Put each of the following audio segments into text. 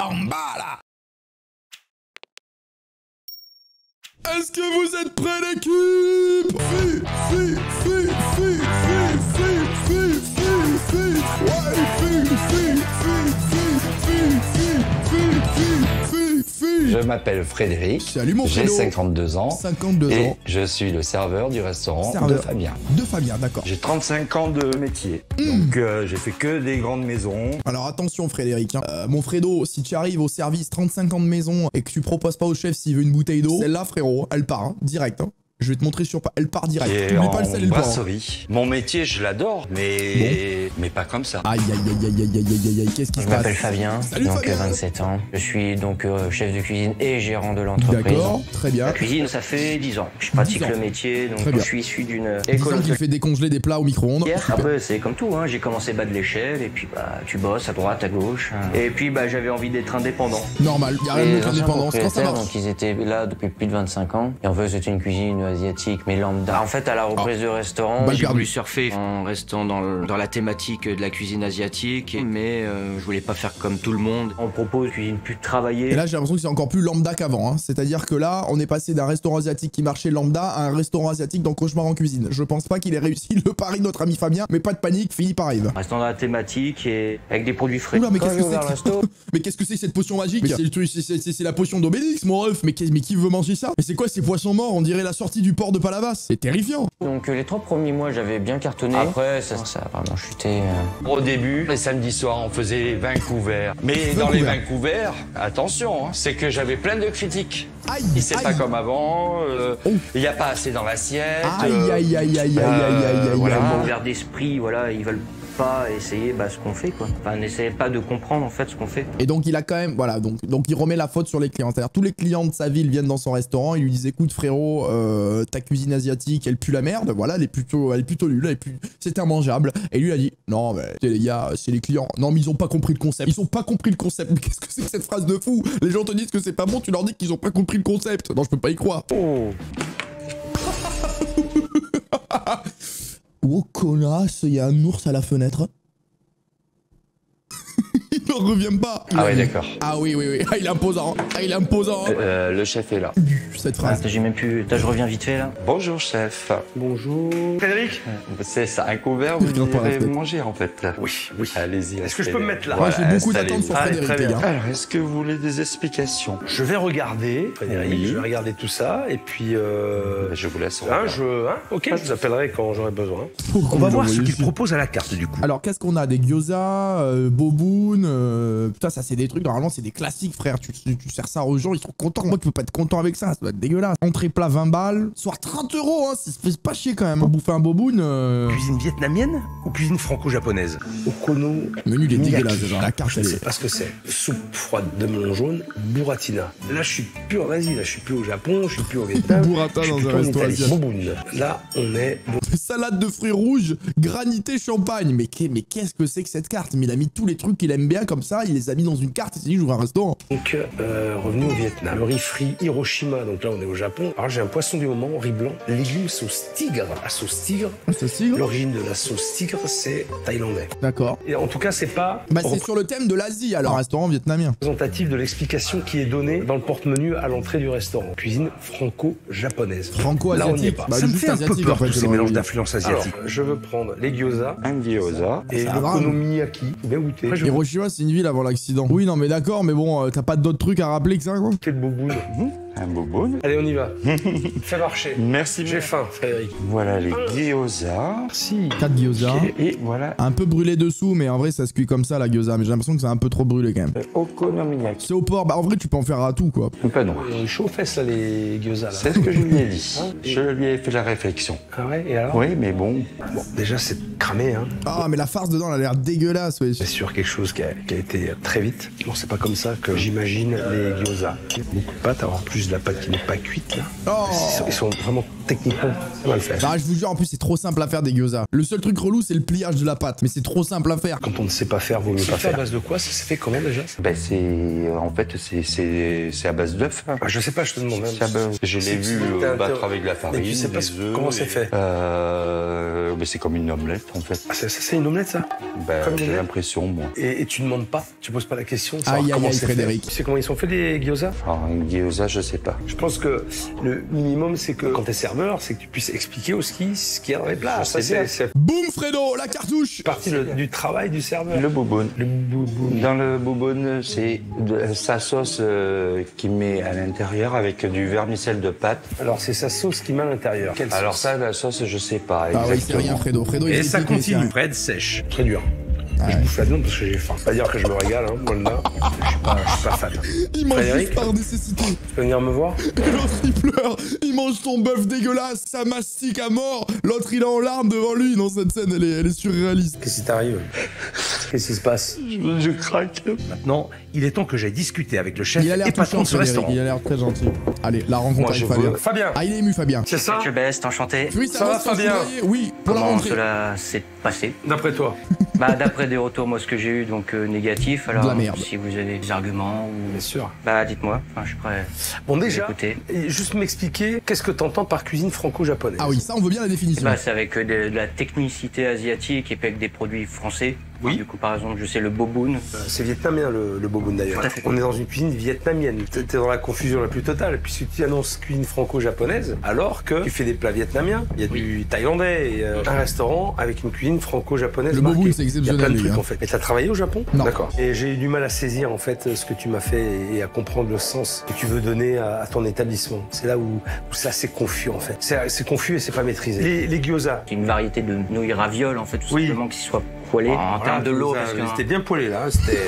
En bas, là. Est-ce que vous êtes prêts, l'équipe? Je m'appelle Frédéric. Salut mon J'ai Fredo. 52 ans. 52 et ans. je suis le serveur du restaurant de Fabien. De Fabien, d'accord. J'ai 35 ans de métier. Donc j'ai fait que des grandes maisons. Alors attention Frédéric, hein. Mon Fredo, si tu arrives au service 35 ans de maison et que tu proposes pas au chef s'il veut une bouteille d'eau, celle-là frérot, elle part, hein, direct. Hein. Je vais te montrer sur... Elle part direct. Et Tu mets pas le sel et le poivre. brasserie. Mon métier, je l'adore, mais pas comme ça. Aïe aïe aïe aïe aïe aïe aïe aïe, qu'est-ce qui se Je passe? m'appelle Fabien, Salut donc Fabien. 27 ans. Je suis donc chef de cuisine et gérant de l'entreprise. D'accord, très bien. La cuisine, ça fait 10 ans. Je pratique 10 ans. le métier, donc Très bien. je suis issu d'une Disons école qu'il fait décongeler des plats au micro-ondes. hôtelière. Après, c'est comme tout, hein. J'ai commencé bas de l'échelle et puis bah tu bosses à droite, à gauche. Hein. Et puis bah j'avais envie d'être indépendant. Normal, y a rien de Les mieux anciens qu'indépendance quand ça propriétaires, marche. donc ils étaient là depuis plus de 25 ans. Et en fait, c'était une cuisine asiatique, mais lambda. En fait, à la reprise de restaurant, Balle j'ai perdue. voulu surfer en restant dans la thématique de la cuisine asiatique, mais je voulais pas faire comme tout le monde. On propose une cuisine plus travaillée. Et là, j'ai l'impression que c'est encore plus lambda qu'avant. Hein. C'est-à-dire que là, on est passé d'un restaurant asiatique qui marchait lambda à un restaurant asiatique dans Cauchemar en cuisine. Je pense pas qu'il ait réussi le pari de notre ami Fabien, mais pas de panique, Philippe arrive. Restant dans la thématique et avec des produits frais. Oula, mais Quand qu'est-ce j'ai que ouvert le c'est resto, Mais qu'est-ce que c'est que cette potion magique? Mais c'est le truc, c'est la potion d'Obélix, mon ref. Mais qui veut manger ça? Mais c'est quoi ces poissons morts? On dirait la sortie du port de Palavas. C'est terrifiant. donc les 3 premiers mois, j'avais bien cartonné. Après, ça a vraiment chuté. Au début, les samedis soirs, on faisait les vins couverts. Mais dans les vins couverts, attention, hein, c'est que j'avais plein de critiques. Aïe, C'est aïe. pas comme avant, Oh. il n'y a pas assez dans l'assiette. Aïe, aïe, aïe, aïe, aïe, aïe, aïe, aïe, voilà. aïe. Ouvert d'esprit, voilà, ils veulent pas essayer ce qu'on fait, quoi. Enfin, n'essayez pas de comprendre, en fait, ce qu'on fait. Et donc il a quand même, voilà, donc il remet la faute sur les clients. C'est-à-dire tous les clients de sa ville viennent dans son restaurant, ils lui disent écoute frérot, ta cuisine asiatique elle pue la merde, voilà, elle est plutôt nulle, c'est immangeable. Et lui il a dit non mais les gars, c'est les clients. Non mais ils ont pas compris le concept. Ils ont pas compris le concept. Mais qu'est-ce que c'est que cette phrase de fou? Les gens te disent que c'est pas bon, tu leur dis qu'ils ont pas compris le concept. Non je peux pas y croire. Oh. Oh connasse, il y a un ours à la fenêtre. Il n'en revient pas. Ah ouais, d'accord. Ah oui, oui, oui. Ah, il est imposant. Ah, il est imposant. Le chef est là. Cette phrase. J'ai même plus... je reviens vite fait, là. Bonjour, chef. Bonjour. Frédéric? C'est ça, un couvert, vous Non, pas irez respect. manger en fait. Oui, oui. Allez-y. Est-ce que je peux me mettre là? Moi, j'ai beaucoup installez-vous. d'attentes sur Allez, Frédéric, très les bien. gars. Alors, est-ce que vous voulez des explications? Je vais regarder, Frédéric, Oui. je vais regarder tout ça, et puis... Je vous laisse. Ok, je vous appellerai quand j'aurai besoin. On On va voir ce qu'il propose à la carte, du coup. Alors, qu'est-ce qu'on a? Des gyoza, boboon, putain, ça, c'est des trucs, normalement, c'est des classiques, frère. Tu sers ça aux gens, ils sont contents. Moi, qui peux pas être content avec ça doit être dégueulasse. Entrée plat 20 balles, soit 30 €, hein, ça se fait pas chier quand même. Pour bouffer un boboon, Cuisine vietnamienne ou cuisine franco-japonaise? Okono... le menu, il est Miyaki. dégueulasse, déjà. La carte, Je elle ne sais est... pas ce que c'est. Soupe froide de melon jaune, burratina. Là, je suis plus en Asie, là, je suis plus au Japon, je suis plus au Vietnam. Burrata je suis dans plus un en resto Italie. asiatique. Boboon. Là, on est... Salade de fruits rouges, granité champagne. Mais qu'est-ce que c'est que cette carte? Mais il a mis tous les trucs qu'il aime bien comme ça, il les a mis dans une carte, il s'est dit, j'ouvre un restaurant. Donc, revenu au Vietnam. Le riz frit Hiroshima, donc là, on est au Japon. Alors, j'ai un poisson du moment, riz blanc, légumes sauce tigre. La sauce tigre, C'est sigre. l'origine de la sauce tigre, c'est thaïlandais. D'accord. Et en tout cas, c'est pas Bah, c'est sur le thème de l'Asie, alors, restaurant vietnamien. représentatif de l'explication qui est donnée dans le porte-menu à l'entrée du restaurant. Cuisine franco-japonaise. Là, on n'y est Franco-asiatique. pas. Bah, Ça me juste fait un peu asiatique, peur, en fait, tous ces j'aurais mélanges dit. d'influences asiatiques. Alors, je veux prendre les gyoza Un gyoza. et Ça le va. konomiyaki. Bien goûté. Après, je vais Hiroshima, c'est une ville avant l'accident. Oui, non, mais d'accord, mais bon, t'as pas d'autres trucs à rappeler que ça, quoi? goûter le boboon. Un boboon. Allez, on y va. Fais marcher. Merci. J'ai faim, Frédéric. Voilà les gyoza. Merci. 4 gyoza. Et voilà. Un peu brûlé dessous, mais en vrai, ça se cuit comme ça, la gyoza. Mais j'ai l'impression que c'est un peu trop brûlé, quand même. Okonomiyaki. C'est au porc. Bah, en vrai, tu peux en faire à tout, quoi. Pas non. Ils ont chaud aux fesses, là, les gyoza, là. C'est ce que je lui ai dit. Je lui ai fait la réflexion. Ah ouais, et alors? Oui, mais bon. Bon, déjà, c'est cramé, hein. Ah, mais la farce dedans, elle a l'air dégueulasse, ouais. C'est sûr quelque chose qui a été très vite. Bon, c'est pas comme ça que j'imagine les gyoza. Il y a beaucoup de pâtes, alors en plus de la pâte qui n'est pas cuite, là. Oh Ils sont vraiment techniquement, c'est mal fait. Bah, je vous jure, en plus, c'est trop simple à faire des gyoza. Le seul truc relou, c'est le pliage de la pâte. Mais c'est trop simple à faire. Quand on ne sait pas faire, vaut mieux pas faire. À base de quoi? Ça s'est fait comment déjà? Ben en fait c'est à base d'œufs. Hein. Je sais pas, je te demande même. Je l'ai vu battre avec la farine. Mais tu sais pas comment c'est fait? Ben c'est comme une omelette en fait. Ah, c'est une omelette ça? Ben, j'ai l'impression moi. Et tu demandes pas? Tu poses pas la question? Aïe aïe aïe, Frédéric. Tu sais comment ils sont faits les gyoza? Alors un gyoza, je sais pas. Je pense que le minimum, c'est que quand t'es serveur, c'est que tu puisses expliquer au ski ce qu'il y a dans les plats. Ça, c'est Boum, Fredo, la cartouche. partie du travail du serveur. Le bouboune. Dans le bouboune, c'est sa sauce qu'il met à l'intérieur avec du vermicelle de pâte. Alors, c'est sa sauce qui met à l'intérieur. Alors ça, la sauce, je sais pas. Ah oui, c'est rien, Fredo. Fredo, Et il ça explique, mais continue. c'est Fred sèche. Très dur. Ah Je ouais. bouffe la viande parce que j'ai faim. Pas dire que je me régale, hein, moi là. Je suis pas fan. Il mange Frédéric, juste par nécessité. tu peux venir me voir? L'autre il pleure, il mange son bœuf dégueulasse, ça mastique à mort. L'autre il est en larmes devant lui. Non, cette scène elle est surréaliste. Qu'est-ce qui t'arrive? Qu'est-ce qui se passe? Je craque. Maintenant, il est temps que j'aille discuter avec le chef Il a l'air et patron touchant, de ce Frédéric, restaurant. il a l'air très gentil. Allez, la rencontre Moi, avec je Fabien. veux- Fabien, Ah, il est ému, Fabien. c'est ça? Monsieur Best, enchanté. Oui, Ça va, sans se Fabien? tutoyer. Oui, pour la Comment rentrée. cela s'est passé? D'après toi? Bah d'après des retours, moi ce que j'ai eu, donc négatif. Alors De la merde. si vous avez des arguments ou... Bien sûr. Bah dites-moi, enfin, je suis prêt. Bon, à déjà, écouter. juste m'expliquer, qu'est-ce que t'entends par cuisine franco-japonaise? Ah oui, ça on veut bien la définition. Bah c'est avec de la technicité asiatique et puis avec des produits français. Oui. Du coup par exemple, je sais le boboon. C'est vietnamien le boboon d'ailleurs. Tout à fait. On est dans une cuisine vietnamienne. T'es dans la confusion la plus totale puisque tu annonces cuisine franco-japonaise alors que tu fais des plats vietnamiens. Il y a du thaïlandais et un restaurant avec une cuisine franco-japonaise. Le marquée. boboon, c'est Il y a plein exceptionnel, de lui, trucs hein. en fait. Et t'as travaillé au Japon? Non. D'accord. Et j'ai eu du mal à saisir en fait ce que tu m'as fait et à comprendre le sens que tu veux donner à ton établissement. C'est là où c'est assez confus en fait. C'est confus et c'est pas maîtrisé. Les gyoza. C'est une variété de nouilles ravioles en fait, tout Oui. simplement qui soit poilé. En termes de l'eau, parce que C'était bien poêlé là. C'était.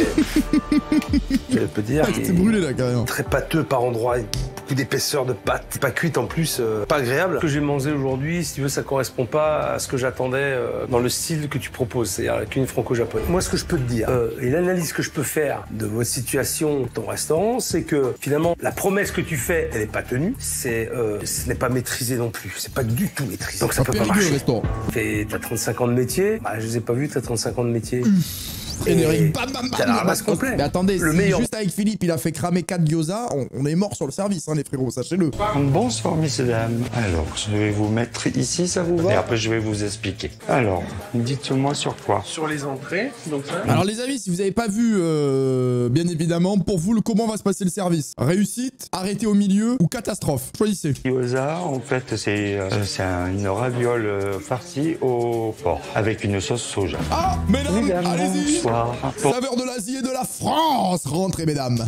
Je peux dire. Ah, c'était brûlé là carrément. Très pâteux par endroits, beaucoup d'épaisseur de pâte, c'est pas cuite en plus, pas agréable. Ce que j'ai mangé aujourd'hui, si tu veux, ça correspond pas à ce que j'attendais dans le style que tu proposes, c'est-à-dire la cuisine franco-japonaise. Moi, ce que je peux te dire, et l'analyse que je peux faire de votre situation, ton restaurant, c'est que finalement, la promesse que tu fais, elle est pas tenue, ce n'est pas maîtrisé non plus, c'est pas du tout maîtrisé. Donc ça peut pas Périgueux le marcher. restaurant. T'as 35 ans de métier, bah, je les ai pas vus, t'as 35 ans de métier. Frédéric, bam bam T'as bam. la ramasse complet. Mais attendez, Le si meilleur. juste avec Philippe il a fait cramer 4 gyoza, on est mort sur le service, hein, les frérots, sachez-le. Bonsoir, messieurs, dames. Alors, je vais vous mettre ici, ça vous va? Et après, je vais vous expliquer. Alors, dites-moi sur quoi? Sur les entrées, donc ça. Alors les amis, si vous n'avez pas vu, bien évidemment, pour vous, comment va se passer le service? Réussite, arrêté au milieu ou catastrophe? Choisissez. Gyoza, en fait, c'est une raviole farcie au porc avec une sauce soja. Ah, mesdames, Mesdames, allez-y. bonsoir. Saveur de l'Asie et de la France. Rentrez, mesdames.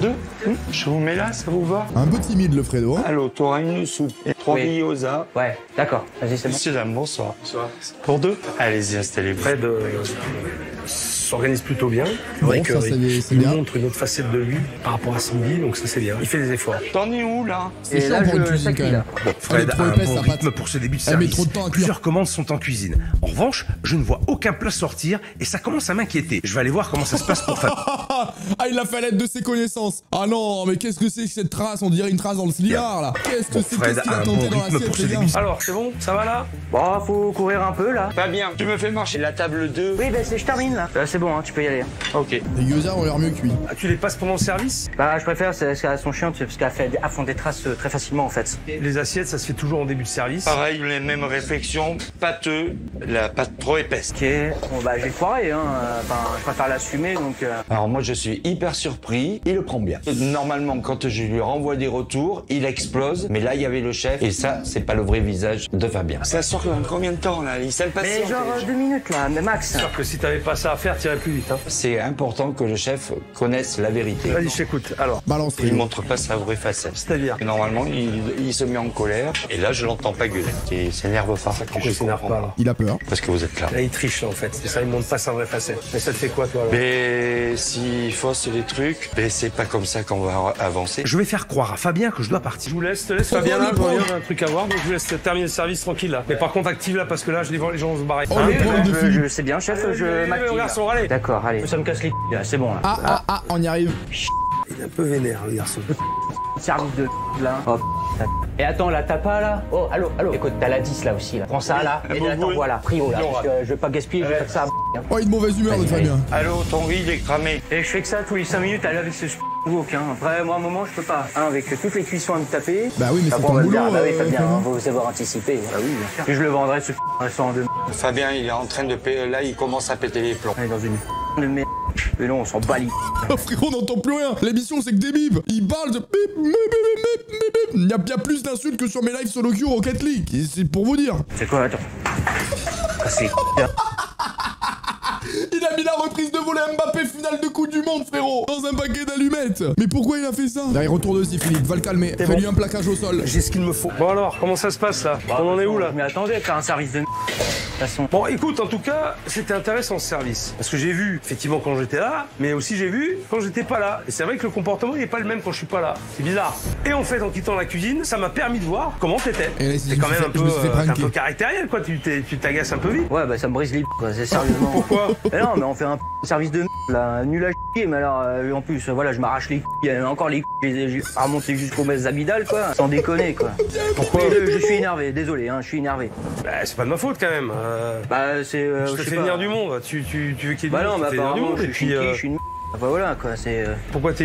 Je vous mets là, ça vous va? Un peu timide, le Fredo. Hein. Alors, tu auras une soupe et 3 Oui. gyoza. Ouais, d'accord, vas-y c'est bon. Messieurs, dames, bonsoir. Pour 2? Allez-y, installez-vous. Fred s'organise plutôt bien. Bon, Avec, ça, c'est il bien. montre une autre facette de lui par rapport à Cindy, donc ça c'est bien. Il fait des efforts. T'en es où, là? C'est Et chiant là, pour une je cuisine, sais quand qu'il même. a. Bon, Fred trop a un épaisse, bon sa rythme pâte. pour ce début de Elle met service. trop de temps à cuire. Plusieurs commandes sont en cuisine. En revanche, je ne vois aucun plat sortir et ça commence à m'inquiéter. Je vais aller voir comment ça se passe pour Fab. Ah, il a fait l'aide de ses connaissances. Ah non, mais qu'est-ce que c'est que cette trace? On dirait une trace dans le slibard, là. Qu'est-ce que Bon, c'est? Fred Qu'est-ce qu'il a a un tenté bon dans rythme l'assiette, pour ce les gars? début. Alors, c'est bon? Ça va là? Bon, faut courir un peu là. Pas bien. Tu me fais marcher la table 2. Oui, bah je termine là. C'est bon, hein, tu peux y aller. Ok. Les gyoza ont l'air mieux cuits. Ah, tu les passes pendant le service? Bah je préfère, c'est parce qu'elles sont chiantes, parce qu'elles font des traces très facilement en fait. Les assiettes, ça se fait toujours en début de service. Pareil, les mêmes réflexions. Pâteux, la pâte trop épaisse. Ok, bon bah j'ai foiré, hein. Enfin, je préfère l'assumer donc. Alors moi je suis hyper surpris, il le prend bien. Normalement quand je lui renvoie des retours, il explose, mais là il y avait le chef et ça c'est pas le vrai visage de Fabien. Ça sort en combien de temps là? Il s'est passé. Mais genre 2 minutes là, mais max. C'est sûr que si t'avais pas ça à faire, t'irais plus vite. Hein. C'est important que le chef connaisse la vérité. Vas-y, je t'écoute. Alors, Balance, Il Fredo. montre pas sa vraie facette. c'est-à-dire? Et normalement il se met en colère et là je l'entends pas gueuler. Il s'énerve pas. Pourquoi il s'énerve pas là? Il a peur. Parce que vous êtes là. Là, il triche en fait. C'est ça, il montre pas sa vraie facette. Mais ça te fait quoi toi alors? Mais s'il fausse les trucs, ben c'est pas comme ça qu'on va avancer. Je vais faire croire à Fabien que je dois partir. Je vous laisse, te laisse Fabien là, je reviens, j'ai un truc à voir, donc je vous laisse terminer le service tranquille là. Mais par contre, active là parce que là, je les vois, les gens vont se barrer. Oh, le pauvre de Philippe. Je sais bien, chef, je allez, m'active. garçon, allez. D'accord, allez. Ça me casse les couilles là, c'est bon là. Ah, on y arrive. Il est un peu vénère, le garçon. Service de là. Hop. Et attends, là, t'as pas là? Oh, allô, allô. Écoute, t'as la 10 là aussi, là. Prends ça là. Et là, t'envoies là. Prio là. Parce que je vais pas gaspiller, je vais faire ça. Oh, il est de mauvaise humeur, le Fabien. Allô, ton riz, il est cramé. Et je fais que ça tous les 5 minutes, aller avec ce wok, hein. Après, moi, à un moment, je peux pas. Hein, avec toutes les cuissons à me taper. Bah oui, mais c'est on ton va me boulot. dire, bah oui, Fabien, on va vous avoir anticipé. Bah oui, bien sûr. Puis je le vendrai, ce restaurant de Fabien, il est en train de payer. Là, il commence à péter les plombs. On est dans une de merde. Mais non, on s'en bat les. Oh, frérot, on n'entend plus rien. L'émission, c'est que des bips. Il parle de bip, bip, bip, bip, bip, bip. Il y a bien plus d'insultes que sur mes lives solo queue Rocket League. Et c'est pour vous dire. C'est quoi, attends. C'est Il a mis la reprise de volet Mbappé finale de Coupe du Monde, frérot, dans un paquet d'allumettes. Mais pourquoi il a fait ça? Là, il retourne aussi, Philippe. Va le calmer. Fais-lui un plaquage au sol. J'ai ce qu'il me faut. Bon alors, comment ça se passe là? On en est où là? Mais attendez, faire un service de façon. Bon, écoute, en tout cas, c'était intéressant ce service. Parce que j'ai vu, effectivement, quand j'étais là, mais aussi j'ai vu quand j'étais pas là. Et c'est vrai que le comportement, il est pas le même quand je suis pas là. C'est bizarre. Et en fait, en quittant la cuisine, ça m'a permis de voir comment t'étais. C'est quand même un peu caractériel, quoi. Tu t'agaces un peu vite. Ouais, bah ça me brise les quoi, c'est sérieusement. Pourquoi? Mais non, mais on fait un service de là, nul à chier, mais alors, en plus, voilà, je m'arrache les encore les j'ai remonté jusqu'au mes abidal, quoi. Sans déconner, quoi. Pourquoi? Je suis énervé, désolé, hein, je suis énervé. Bah, c'est pas de ma faute quand même. Bah, c'est. Je te fais venir du monde. Tu veux qu'il y ait du Bah non, monde, bah tu fais venir du apparemment, monde. je suis une bah voilà, quoi, c'est. Pourquoi t'es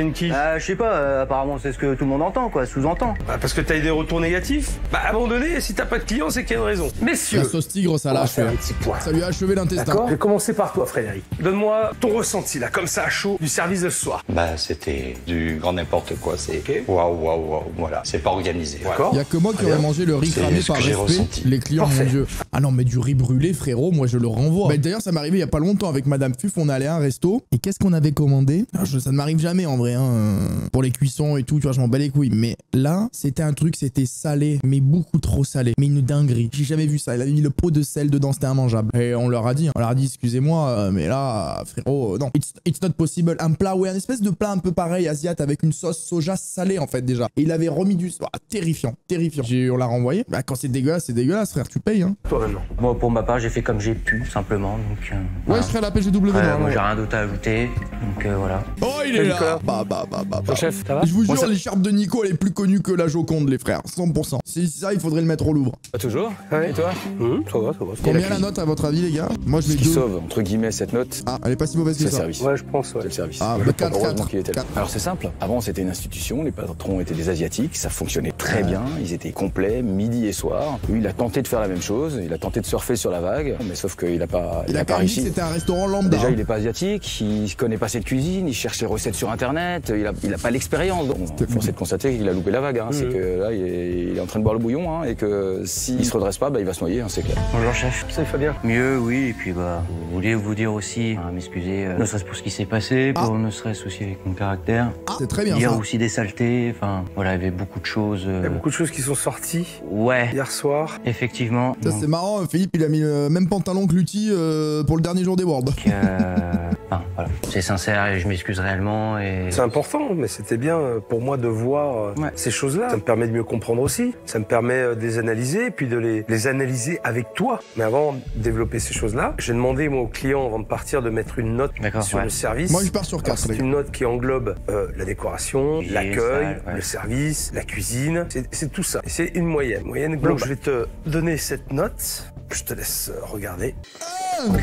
une qui? Je sais pas, apparemment, c'est ce que tout le monde entend, quoi, sous-entend. Bah, parce que t'as eu des retours négatifs. Bah, à un moment donné, si t'as pas de clients, c'est qu'il y a une raison. Messieurs, La sauce tigre, ça l'a on va achevé. faire un petit point. Ça lui a achevé l'intestin. D'accord. Je vais commencer par toi, Frédéric. Donne-moi ton ressenti, là, comme ça, à chaud, du service de ce soir. Bah, c'était du grand n'importe quoi. C'est waouh. Voilà, c'est pas organisé. D'accord. Il y a que moi qui aurais mangé le riz C'est cramé ce par que j'ai respect. ressenti. Les clients, Parfait. mon dieu. Ah non, mais du riz brûlé, frérot, moi je le renvoie. Bah, d'ailleurs, ça m'est arrivé il y a pas longtemps avec Madame Fuf. On allait à un resto. Et qu'est-ce qu'on avait commandé? Ça ne m'arrive jamais en vrai, hein. Pour les cuissons et tout, tu vois, je m'en bats les couilles. Mais là, c'était un truc, c'était salé, mais beaucoup trop salé. Mais une dinguerie. J'ai jamais vu ça. Il avait mis le pot de sel dedans, c'était immangeable. Et on leur a dit, excusez-moi, mais là, frérot, non. It's not possible. Un plat, ouais, un espèce de plat un peu pareil, asiate, avec une sauce soja salée, en fait, déjà. Et il avait remis du... terrifiant. On l'a renvoyé. Bah, quand c'est dégueulasse, frère, tu payes, hein. Toi, maintenant. Moi, pour ma part, j'ai fait comme j'ai pu, simplement, donc... Ouais, voilà. je serai à la PGW. Moi, j'ai rien d'autre à ajouter, donc voilà. Oh, il est là. Nicolas. Bah. Chef, ça va? Je vous Moi, jure, ça- l'écharpe de Nico, elle est plus connue que la Joconde, les frères. 100%. C'est ça, il faudrait le mettre au Louvre. Pas toujours. Ouais. Et toi? Ça va. Combien la note, à votre avis, les gars? Moi, je Ce mets qui 2. sauve, entre guillemets, cette note, Ah, elle est pas si mauvaise c'est que le ça. service. Ouais, je pense, ouais. C'est le service. Ah, Je bah, pense 4, heureusement qu'il était là. 4. Alors c'est simple. Avant, c'était une institution. Les patrons étaient des Asiatiques. Ça fonctionnait très bien. Ils étaient complets, midi et soir. Lui, il a tenté de faire la même chose. Il a tenté de surfer sur la vague. Mais sauf qu'il n'a pas, Il a pas quand même dit que réussi. c'était un restaurant lambda. Déjà, il n'est pas asiatique, il connaît pas cette cuisine, il cherche ses recettes sur Internet, il a pas l'expérience. Donc, force est de constater qu'il a loupé la vague. Hein. C'est que là, il est en train de boire le bouillon, hein, et que s'il se redresse pas, bah, il va se noyer, hein, c'est clair. Bonjour, chef. Ça, Fabien. Mieux, oui, et puis bah, vous voulez vous dire aussi, m'excuser, ne serait-ce pour ce qui s'est passé, pour ne serait-ce aussi avec mon caractère. C'est très bien Il y a ça. aussi des saletés, enfin, voilà, il y avait beaucoup de choses. Il y a beaucoup de choses qui sont sorties Ouais, hier soir. effectivement. Ça, c'est marrant, Philippe, il a mis le même pantalon que Lutti pour le dernier jour des Worlds. Enfin, voilà. C'est sincère et je m'excuse réellement et... C'est important, mais c'était bien pour moi de voir Ouais. ces choses-là. Ça me permet de mieux comprendre aussi. Ça me permet de les analyser, puis de les analyser avec toi. Mais avant de développer ces choses-là, j'ai demandé moi aux clients avant de partir de mettre une note D'accord, sur ouais. le service. Moi, je pars sur 4. C'est une note qui englobe la décoration, Oui, l'accueil, ça, ouais. le service, la cuisine. C'est tout ça. Et c'est une moyenne. Donc je vais te donner cette note. Je te laisse regarder. Donc,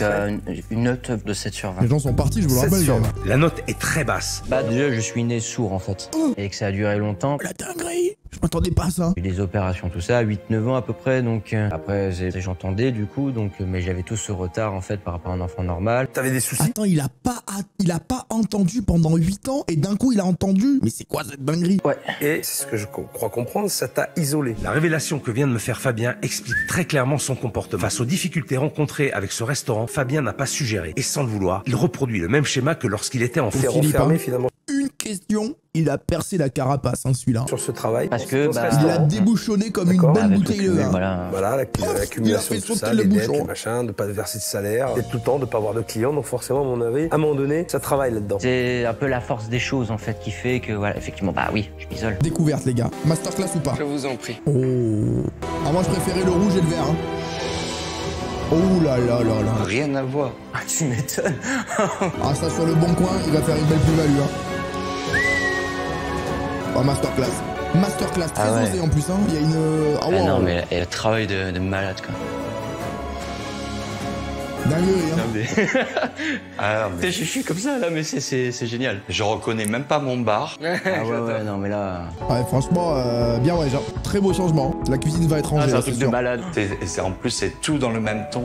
une note de 7 sur 20. Les gens sont partis, je vous le 7 rappelle. sur quand 20. même. La note est très basse. Bah déjà, je suis né sourd en fait. Et que ça a duré longtemps. La dinguerie. Je m'attendais pas à ça. J'ai eu des opérations, tout ça, 8-9 ans à peu près, donc après j'entendais du coup, donc mais j'avais tout ce retard en fait par rapport à un enfant normal. T'avais des soucis? Attends, il a pas entendu pendant 8 ans et d'un coup il a entendu. Mais c'est quoi cette dinguerie? Ouais. Et c'est ce que je crois comprendre, ça t'a isolé. La révélation que vient de me faire Fabien explique très clairement son comportement. Face aux difficultés rencontrées avec ce restaurant, Fabien n'a pas suggéré. Et sans le vouloir, il reproduit le même schéma que lorsqu'il était en Philippe, renfermé hein. finalement Une question, il a percé la carapace, hein, celui-là. sur ce travail. Parce que, Dans ce bah, Il l'a restaurant. débouchonné comme une D'accord. bonne Avec bouteille le de cumul, vin. voilà. Voilà, l'accumulation Il a de fait tout ça, sauter le les dettes, bouchon. les machins, de pas verser de salaire, d'être tout le temps, de pas avoir de clients. Donc forcément, à mon avis, à un moment donné, ça travaille là-dedans. C'est un peu la force des choses en fait qui fait que voilà, effectivement, bah oui, je m'isole. Découverte, les gars. Masterclass ou pas? Je vous en prie. Oh. Ah, moi je préférais le rouge et le vert. Hein. Oh là là là là. Rien à voir. Ah, tu m'étonnes. Ah, ça sur le bon coin, il va faire une belle plus-value. Hein. Oh, masterclass. Masterclass, très Ah ouais. osé en plus, hein. Il y a une... Ah, Ah wow. non, mais elle travaille de malade, quoi. Dinguerie, hein. Non, mais... Ah, mais je suis comme ça, là, mais c'est génial. je reconnais même pas mon bar. Ah ouais, non, mais là... Ouais, franchement, bien ouais, genre, très beau changement. La cuisine va être Ah, rangée, c'est un là, truc c'est de sûr. malade. En plus, c'est tout dans le même ton,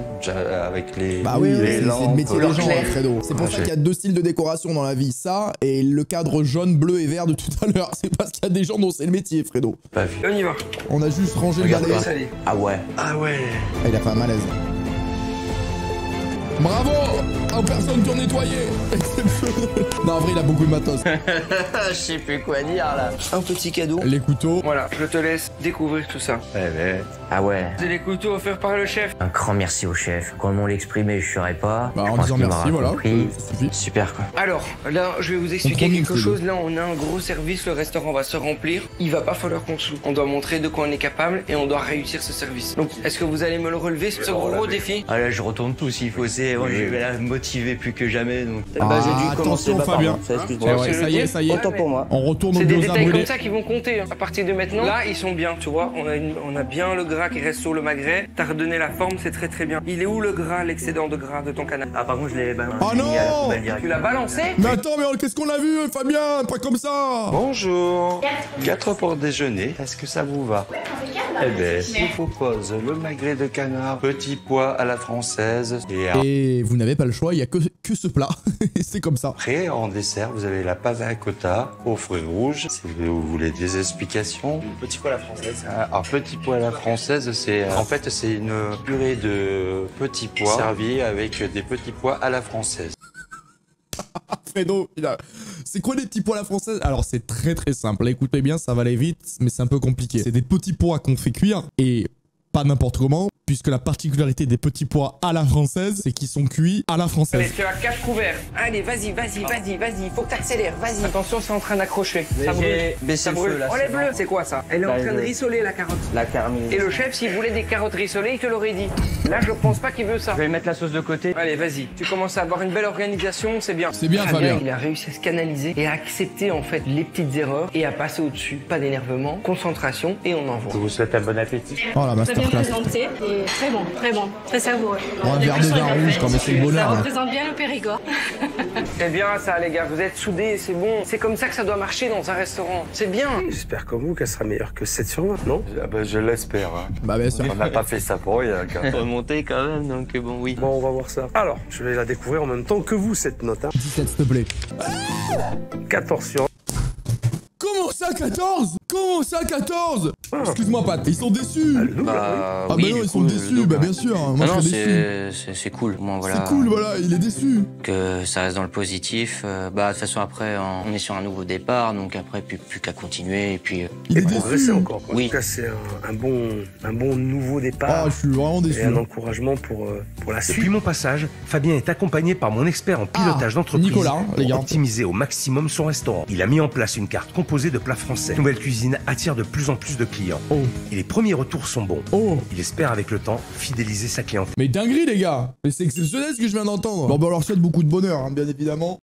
avec les, Bah oui, les c'est le lampes, métier des couleurs gens, claires. Fredo. C'est pour Ah, ça qu'il y a 2 styles de décoration dans la vie. Ça et le cadre jaune, bleu et vert de tout à l'heure. C'est parce qu'il y a des gens dont c'est le métier, Fredo. Pas vu. On y va. On a juste rangé le Regarde balai. pas. Allez. Ah ouais. Ah ouais. Ah, il a fait un malaise. Bravo! Oh, personne pour nettoyer! Non, en vrai, il a beaucoup de matos. Je sais plus quoi dire, là. Un petit cadeau. Les couteaux. Voilà, je te laisse découvrir tout ça. Ah ouais. C'est les couteaux offerts par le chef. Un grand merci au chef. Comment l'exprimer, je saurais pas. Bah, Je en pense disant qu'il merci, m'aura voilà. compris. Ça suffit. Super, quoi. Alors, là, je vais vous expliquer Compromis, quelque Fredo. chose. Là, on a un gros service, le restaurant va se remplir. Il va pas falloir qu'on se loupe. On doit montrer de quoi on est capable et on doit réussir ce service. Donc, est-ce que vous allez me le relever, ce gros défi? Ah là, je retourne tout s'il faut. Je vais la motiver plus que jamais. Donc... Ah, attention, Fabien. Excuse-moi. Eh ouais, ça y est, ça y est. Autant pour moi. On retourne au C'est des gyoza détails brûlé. comme ça qui vont compter. À partir de maintenant, là, ils sont bien, tu vois. On a bien le gras qui reste sur le magret. T'as redonné la forme, c'est très très bien. Il est où le gras, l'excédent de gras de ton canard? Ah, par contre, je l'ai balancé. Oh non! à la poubelle direct. Tu l'as balancé? Mais attends, mais qu'est-ce qu'on a vu, Fabien? Pas comme ça! Bonjour. 4 pour déjeuner. Est-ce que ça vous va? Eh ben, je vous propose le magret de canard, petit pois à la française. Et Et vous n'avez pas le choix, il y a que ce plat. C'est comme ça. après, en dessert, vous avez la pavée à cotta aux fruits rouges. Si vous voulez des explications. Petit pois à la française. Alors, petit pois à la française, c'est en fait c'est une purée de petits pois servie avec des petits pois à la française. Fredo, c'est quoi les petits pois à la française? Alors c'est très très simple, écoutez bien, ça va aller vite, mais c'est un peu compliqué. C'est des petits pois qu'on fait cuire, et pas n'importe comment, puisque la particularité des petits pois à la française, c'est qu'ils sont cuits à la Allez, française. tu as 4 couverts. Allez, vas-y. Faut que t'accélères, vas-y. Attention, c'est en train d'accrocher. Ça brûle. baissé Ça le brûle. feu, là, Oh, c'est les bleus, c'est quoi ça? Elle est en Là, train de rissoler la carotte. La caramélisation. Et le chef, s'il voulait des carottes rissolées, il te l'aurait dit. Là, je pense pas qu'il veut ça. Je vais mettre la sauce de côté. Allez, vas-y. Tu commences à avoir une belle organisation, c'est bien. C'est bien, Fabien. Il a réussi à se canaliser et à accepter en fait les petites erreurs et à passer au-dessus. Pas d'énervement, concentration et on envoie. Je vous souhaite un bon appétit. Oh la Très bien masterclass. présenté et très bon, très savoureux. Oh, un verre de vin rouge, quand même, c'est le bonheur. Ça Là. représente bien le Périgord. C'est bien ça, les gars. Vous êtes soudés, c'est bon. C'est comme ça que ça doit marcher dans un restaurant. C'est bien. J'espère comme vous qu'elle sera meilleure que 7 sur 20, non? Ah ben, je l'espère. Hein. Bah bien sûr. On n'a pas fait ça pour rien. Quand même. Remonter quand même, donc bon, oui. Bon, on va voir ça. Alors, je vais la découvrir en même temps que vous, cette note. Hein. 17 s'il te plaît. 14 sur Comment ça 14? Comment ça 14? Excuse-moi Pat, ils sont déçus. le double, oui. Ah bah oui, non, du ils sont coup, déçus, le double, bah ouais. bien sûr. Moi Ah non, je suis déçu. c'est cool. Moi, voilà. C'est cool, voilà, il est déçu. Que ça reste dans le positif. Bah, de toute façon, après, on est sur un nouveau départ, donc après, plus qu'à continuer. Et puis, Il est Et progresser déçu. encore. Quoi. Oui. En tout cas, c'est un bon nouveau départ. Ah, je suis vraiment déçu. Et un encouragement pour la suite. Depuis mon passage, Fabien est accompagné par mon expert en pilotage d'entreprise Nicolas, hein, les pour gars. optimiser au maximum son restaurant. Il a mis en place une carte composée de plats français. Nouvelle Cuisine attire de plus en plus de clients. Oh, Et les premiers retours sont bons. oh. Il espère avec le temps fidéliser sa clientèle. Mais dinguerie les gars. Mais c'est exceptionnel ce que je viens d'entendre. Bon bah on leur souhaite beaucoup de bonheur, hein, bien évidemment.